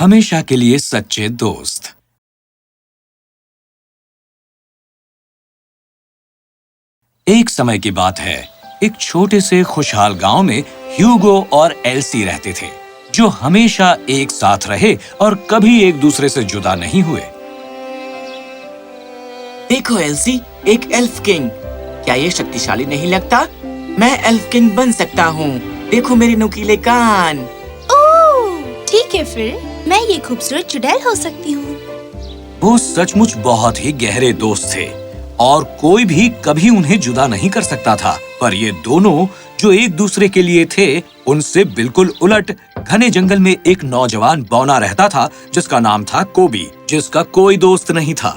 हमेशा के लिए सच्चे दोस्त। एक समय की बात है, एक छोटे से खुशहाल गांव में ह्यूगो और एल्सी रहते थे, जो हमेशा एक साथ रहे और कभी एक दूसरे से जुदा नहीं हुए। देखो एल्सी, एक एल्फ किंग। क्या ये शक्तिशाली नहीं लगता? मैं एल्फ किंग बन सकता हूँ। देखो मेरे नुकीले कान। ओह, ठीक है, फिर मैं ये खूबसूरत चुड़ैल हो सकती हूँ। वो सचमुच बहुत ही गहरे दोस्त थे और कोई भी कभी उन्हें जुदा नहीं कर सकता था। पर ये दोनों जो एक दूसरे के लिए थे, उनसे बिल्कुल उलट घने जंगल में एक नौजवान बौना रहता था जिसका नाम था कोबी, जिसका कोई दोस्त नहीं था।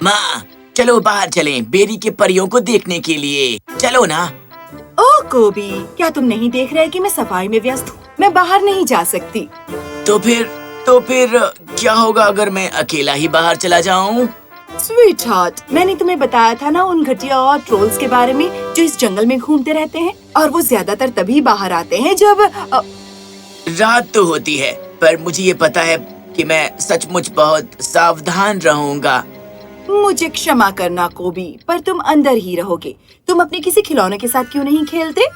माँ, चलो बाहर चलें बेरी के परियों को देखने के लिए। चलो ना। ओह कोबी, क्या तुम नहीं देख रहे कि मैं सफाई में व्यस्त हूँ? मैं बाहर नहीं जा सकती। तो फिर क्या होगा अगर मैं अकेला ही बाहर चला जाऊँ? स्वीट हार्ट, मैंने तुम्हें बताया था ना उन घटिया और ट्रोल्स के बारे में जो इस जंगल में घूमते रहते हैं, और वो ज्यादातर तभी बाहर आते हैं जब रात तो होती है, पर मुझे ये पता है कि मैं सचमुच बहुत सावधान रहूँगा। मुझे क्षमा करना कोबी, पर तुम अंदर ही रहोगे। तुम अपने किसी खिलौने के साथ क्यों नहीं खेलते?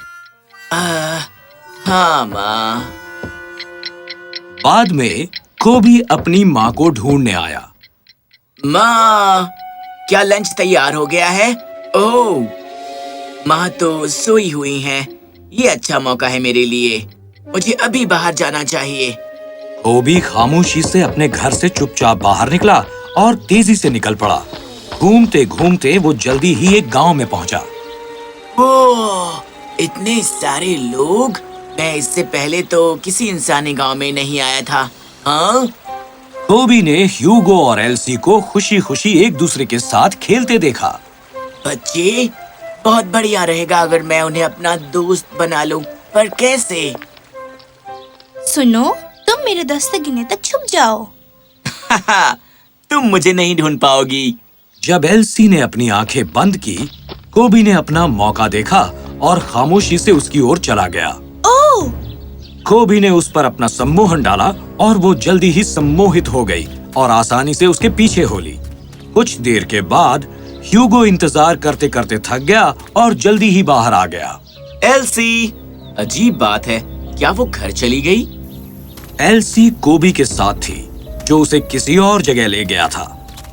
हाँ माँ। बाद में कोबी अपनी माँ को ढूंढने आया। माँ, क्या लंच तैयार हो गया है? ओह, माँ तो सोई हुई हैं। ये अच्छा मौका है मेरे लिए। मुझे अभी बाहर जाना चाहिए। कोबी खामोशी से अपने घर से चुपचाप बाहर निकला और तेजी से निकल पड़ा। घूमते घूमते वो जल्दी ही एक गांव में पहुंचा। ओह, इतने सारे लोग! मैं इससे पहले तो किसी इंसानी गांव में नहीं आया था। हाँ? कोबी ने ह्यूगो और एल्सी को खुशी-खुशी एक दूसरे के साथ खेलते देखा। बच्चे, बहुत बढ़िया रहेगा अगर मैं उन्हें अपना दोस्त बना लूं, पर कैसे? सुनो, तुम मेरे 10 तक गिनने तक छुप जाओ। तुम मुझे नहीं ढूंढ पाओगी। जब एल्सी ने अपनी आंखें बंद की, कोबी ने अपना मौका देखा और खामोशी से उसकी ओर चला गया। ओह! कोबी ने उस पर अपना सम्मोहन डाला और वो जल्दी ही सम्मोहित हो गई और आसानी से उसके पीछे हो ली। कुछ देर के बाद ह्यूगो इंतजार करते करते थक गया और जल्दी ही बाहर आ गया। एल्सी, अजीब बात है, क्या वो घर चली गई? एल्सी कोबी के साथ थी, जो उसे किसी और जगह ले गया था,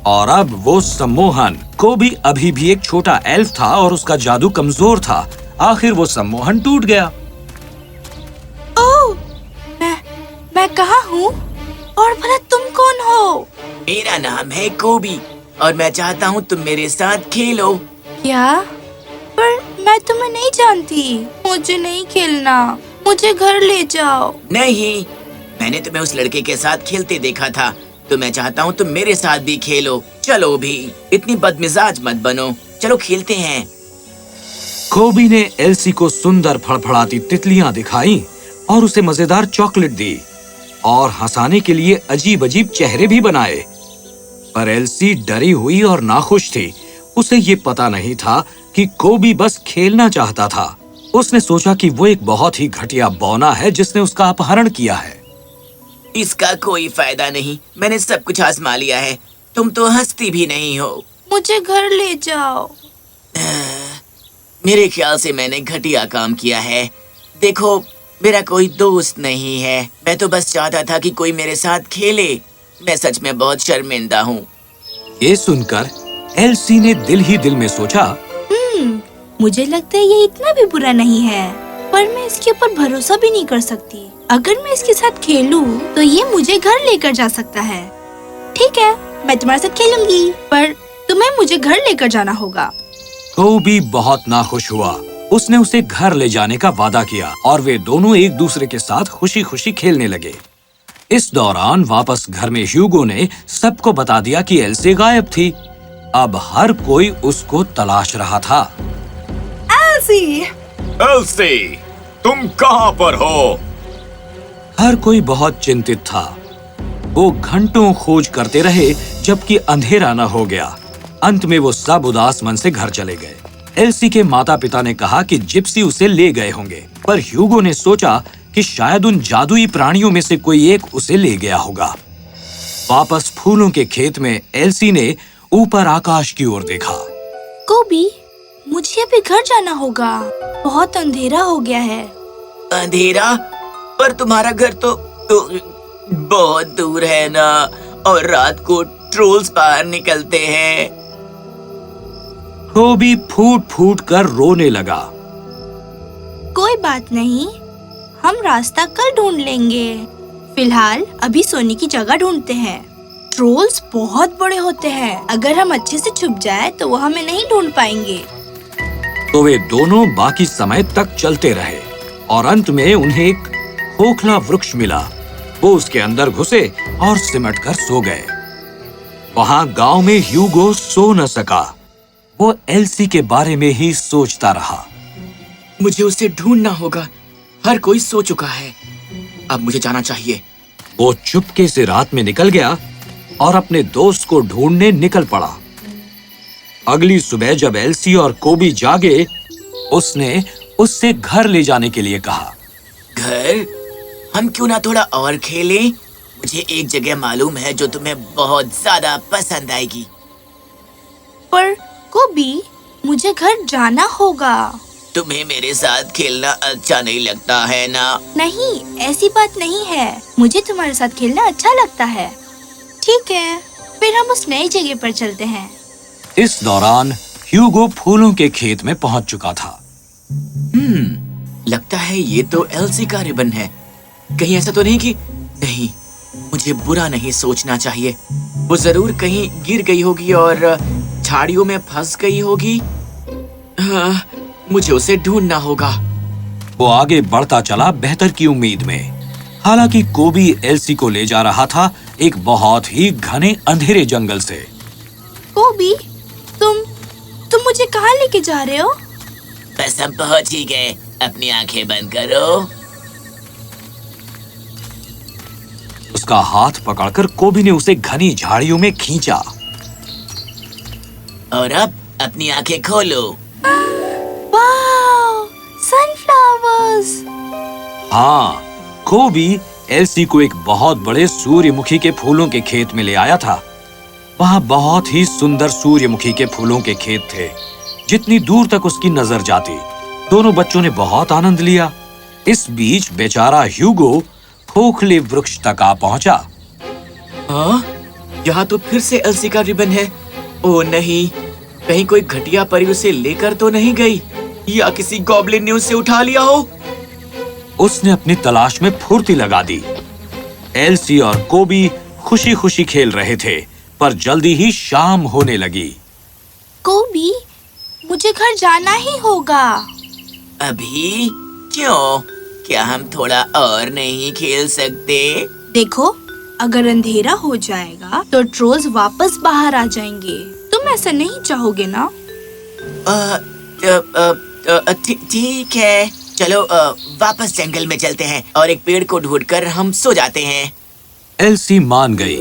और अब वो सम्मोहन। कोबी अभी भी एक छोटा एल्फ था और उसका जादू कमजोर था। आखिर वो सम्मोहन टूट गया। ओह, मैं कहाँ हूँ? और भला तुम कौन हो? मेरा नाम है कोबी और मैं चाहता हूँ तुम मेरे साथ खेलो। क्या? पर मैं तुम्हें नहीं जानती। मुझे नहीं खेलना, मुझे घर ले जाओ। नहीं, मैंने तुम्हें उस लड़के के साथ खेलते देखा था, तो मैं चाहता हूँ तुम मेरे साथ भी खेलो। चलो भी, इतनी बदमिजाज मत बनो, चलो खेलते हैं। कोबी ने एल्सी को सुंदर फड़फड़ाती तितलियां दिखाई और उसे मजेदार चॉकलेट दी और हंसाने के लिए अजीब अजीब चेहरे भी बनाए। पर एल्सी डरी हुई और नाखुश थी। उसे ये पता नहीं था कि कोबी बस खेलना चाहता था। उसने सोचा कि वो एक बहुत ही घटिया बौना है जिसने उसका अपहरण किया है। इसका कोई फायदा नहीं, मैंने सब कुछ आजमा लिया है। तुम तो हंसती भी नहीं हो। मुझे घर ले जाओ। मेरे ख्याल से मैंने घटिया काम किया है। देखो, मेरा कोई दोस्त नहीं है। मैं तो बस चाहता था कि कोई मेरे साथ खेले। मैं सच में बहुत शर्मिंदा हूँ। ये सुनकर एल्सी ने दिल ही दिल में सोचा, मुझे लगता है ये इतना भी बुरा नहीं है, पर मैं इसके ऊपर भरोसा भी नहीं कर सकती। अगर मैं इसके साथ खेलूं, तो ये मुझे घर लेकर जा सकता है। ठीक है, मैं तुम्हारे साथ खेलूंगी, पर तुम्हें मुझे घर लेकर जाना होगा। कोबी बहुत नाखुश हुआ। उसने उसे घर ले जाने का वादा किया और वे दोनों एक दूसरे के साथ खुशी खुशी खेलने लगे। इस दौरान वापस घर में ह्यूगो ने सबको बता दिया कि एल्सी गायब थी। अब हर कोई उसको तलाश रहा था। एल्सी! एल्सी, तुम कहाँ पर हो? हर कोई बहुत चिंतित था। वो घंटों खोज करते रहे जबकि अंधेरा न हो गया। अंत में वो सब उदास मन से घर चले गए। एल्सी के माता पिता ने कहा कि जिप्सी उसे ले गए होंगे, पर ह्यूगो ने सोचा कि शायद उन जादुई प्राणियों में से कोई एक उसे ले गया होगा। वापस फूलों के खेत में एल्सी ने ऊपर आकाश की ओर देखा। कोबी, मुझे अभी घर जाना होगा। बहुत अंधेरा हो गया है। अंधेरा? पर तुम्हारा घर तो बहुत दूर है ना, और रात को ट्रोल्स बाहर निकलते हैं। कोबी फूट फूट कर रोने लगा। कोई बात नहीं, हम रास्ता कल ढूंढ लेंगे। फिलहाल अभी सोने की जगह ढूंढते हैं। ट्रोल्स बहुत बड़े होते हैं। अगर हम अच्छे से छुप जाए तो वो हमें नहीं ढूंढ पाएंगे। तो वे दोनों बाकी समय तक चलते रहे और अंत में उन्हें एक खोखला वृक्ष मिला। वो उसके अंदर घुसे और सिमट कर सो गए। वहां गांव में ह्यूगो सो न सका। वो एल्सी के बारे में ही सोचता रहा। मुझे उसे ढूंढना होगा। हर कोई सो चुका है। अब मुझे जाना चाहिए। वो चुपके से रात में निकल गया और अपने दोस्त को ढूंढने निकल पड़ा। अगली सुबह जब एल्सी और कोबी जागे, उसने उससे घर ले जाने के लिए कहा। घर? हम क्यों ना थोड़ा और खेलें? मुझे एक जगह मालूम है जो तुम्हें बहुत ज्यादा पसंद आएगी। पर कोबी, मुझे घर जाना होगा। तुम्हें मेरे साथ खेलना अच्छा नहीं लगता है ना? नहीं, ऐसी बात नहीं है। मुझे तुम्हारे साथ खेलना अच्छा लगता है। ठीक है, फिर हम उस नई जगह पर चलते हैं। इस दौरान ह्यूगो फूलों के खेत में पहुंच चुका था। लगता है ये तो एल्सी का रिबन है। कहीं ऐसा तो नहीं कि नहीं, मुझे बुरा नहीं सोचना चाहिए। वो जरूर कहीं गिर गई होगी और झाड़ियों में फंस गई होगी। हाँ, मुझे उसे ढूंढना होगा। वो आगे बढ़ता चला बेहतर की उम्मीद में। हालांकि कोबी एल्सी को ले जा रहा था एक बहुत ही घने अंधेरे जंगल से। कोबी, तुम मुझे कहाँ लेके जा रहे हो? बस हम पहुंच ही गए। अपनी आंखें बंद करो। उसका हाथ पकड़कर कोबी ने उसे घनी झाड़ियों में खींचा। और अब अपनी आंखें खोलो। वाह, सनफ्लावर्स! हाँ, कोबी एल्सी को एक बहुत बड़े सूर्यमुखी के फूलों के खेत में ले आया था। वहाँ बहुत ही सुंदर सूर्यमुखी के फूलों के खेत थे, जितनी दूर तक उसकी नजर जाती। दोनों बच्चों ने बहुत आनंद लिया। इस बीच बेचारा ह्यूगो खोखले वृक्ष तक आ पहुंचा। हाँ, यहाँ तो फिर से एल्सी का रिबन है। ओह नहीं, कहीं कोई घटिया परी उसे लेकर तो नहीं गई, या किसी गॉब्लिन ने उसे उठा लिया हो। उसने अपनी तलाश में फुर्ती लगा दी। एल्सी और कोबी खुशी खुशी खेल रहे थे, पर जल्दी ही शाम होने लगी। कोबी, मुझे घर जाना ही होगा। अभी? क्यों? क्या हम थोड़ा और नहीं खेल सकते? देखो, अगर अंधेरा हो जाएगा तो ट्रोल्स वापस बाहर आ जाएंगे। तुम ऐसा नहीं चाहोगे ना? ठीक है, चलो वापस जंगल में चलते हैं और एक पेड़ को ढूंढकर हम सो जाते हैं। एल्सी मान गई,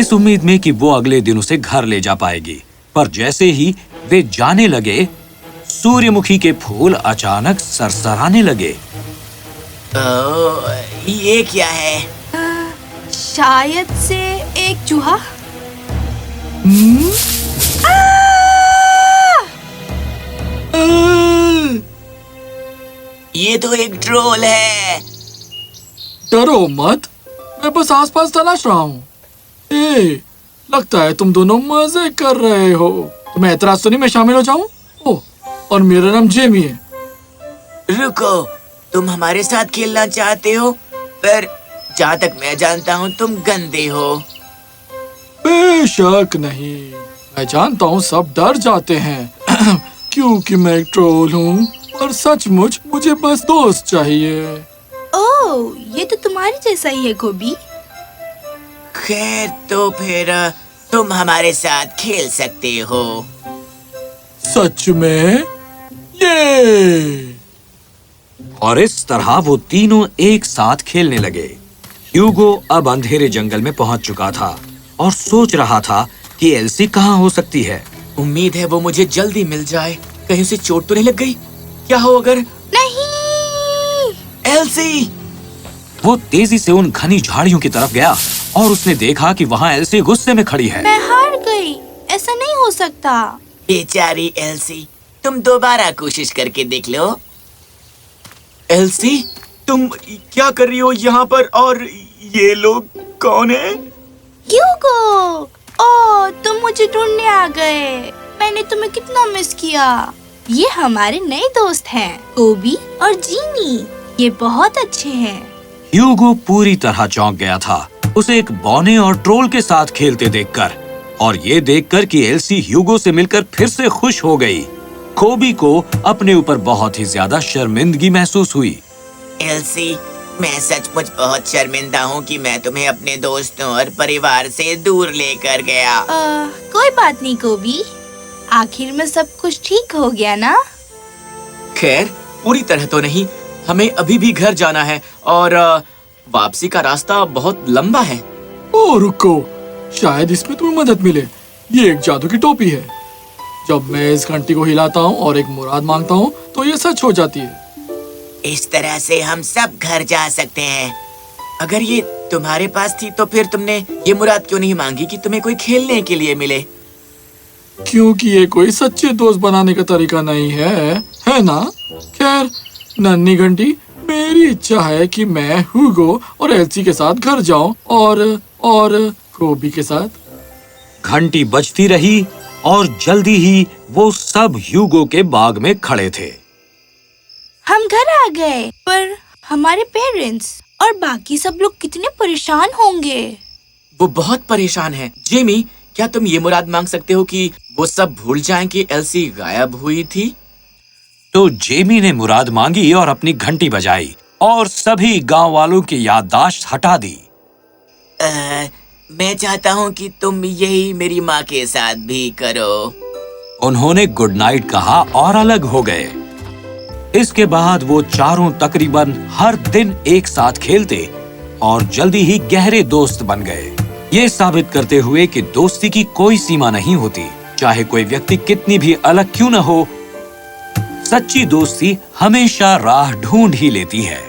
इस उम्मीद में कि वो अगले दिन उसे घर ले जा पाएगी। पर जैसे ही वे जाने लगे, सूर्यमुखी के फूल अचानक सरसराने लगे। ये क्या है? शायद से एक चूहा। ये तो एक ट्रोल है। डरो मत, मैं बस आसपास तलाश रहा हूँ। लगता है तुम दोनों मजे कर रहे हो। तुम्हें एतराज तो नहीं मैं शामिल हो जाऊं? ओह, और मेरा नाम जेमी है। रुको, तुम हमारे साथ खेलना चाहते हो? पर जहाँ तक मैं जानता हूँ तुम गंदे हो। बेशक नहीं, मैं जानता हूँ सब डर जाते हैं क्योंकि मैं एक ट्रोल हूँ। और सचमुच मुझे बस दोस्त चाहिए। ओह, ये तो तुम्हारे जैसा ही है कोबी। खैर, तो फिर तुम हमारे साथ खेल सकते हो। सच में? ये और इस तरह वो तीनों एक साथ खेलने लगे। ह्यूगो अब अंधेरे जंगल में पहुंच चुका था और सोच रहा था कि एल्सी कहाँ हो सकती है। उम्मीद है वो मुझे जल्दी मिल जाए। कहीं उसे चोट तो नहीं लग गई? क्या हो अगर? नहीं! एल्सी! वो तेजी से उन घनी झाड़ियों की तरफ गया और उसने देखा कि वहाँ एल्सी गुस्से में खड़ी है। मैं हार गई। ऐसा नहीं हो सकता। बेचारी एल्सी, तुम दोबारा कोशिश करके देख लो। एल्सी, तुम क्या कर रही हो यहाँ पर? और ये लोग कौन है? ह्यूगो, ओह तुम मुझे ढूंढने आ गए। मैंने तुम्हें कितना मिस किया। ये हमारे नए दोस्त हैं, कोबी और जीनी। ये बहुत अच्छे हैं। ह्यूगो पूरी तरह चौंक गया था, उसे एक बौने और ट्रोल के साथ खेलते देखकर, और ये देखकर कि एल्सी ह्यूगो से मिलकर फिर से खुश हो गई। कोबी को अपने ऊपर बहुत ही ज्यादा शर्मिंदगी महसूस हुई। एल्सी, मैं सचमुच बहुत शर्मिंदा हूँ कि मैं तुम्हें अपने दोस्तों और परिवार से दूर लेकर गया। कोई बात नहीं कोबी, आखिर में सब कुछ ठीक हो गया ना? खैर, पूरी तरह तो नहीं। हमें अभी भी घर जाना है और वापसी का रास्ता बहुत लंबा है। ओ रुको, शायद इसमें तुम्हें मदद मिले। ये एक जादू की टोपी है। जब मैं इस घंटी को हिलाता हूँ और एक मुराद मांगता हूँ तो ये सच हो जाती है। इस तरह से हम सब घर जा सकते हैं। अगर ये तुम्हारे पास थी तो फिर तुमने ये मुराद क्यों नहीं मांगी कि तुम्हें कोई खेलने के लिए मिले? क्योंकि ये कोई सच्चे दोस्त बनाने का तरीका नहीं है ना? खैर, नन्ही घंटी, मेरी इच्छा है कि मैं ह्यूगो और एल्सी के साथ घर जाऊं और कोबी के साथ। घंटी बजती रही और जल्दी ही वो सब ह्यूगो के बाग में खड़े थे। हम घर आ गए, पर हमारे पेरेंट्स और बाकी सब लोग कितने परेशान होंगे। वो बहुत परेशान है। जेमी, क्या तुम ये मुराद मांग सकते हो कि वो सब भूल जाएं कि एल्सी गायब हुई थी? तो जेमी ने मुराद मांगी और अपनी घंटी बजाई और सभी गांव वालों की याददाश्त हटा दी। मैं चाहता हूँ कि तुम यही मेरी माँ के साथ भी करो। उन्होंने गुड नाइट कहा और अलग हो गए। इसके बाद वो चारों तकरीबन हर दिन एक साथ खेलते और जल्दी ही गहरे दोस्त बन गए। ये साबित करते हुए कि दोस्ती की कोई सीमा नहीं होती, चाहे कोई व्यक्ति कितनी भी अलग क्यों न हो। सच्ची दोस्ती हमेशा राह ढूंढ ही लेती है।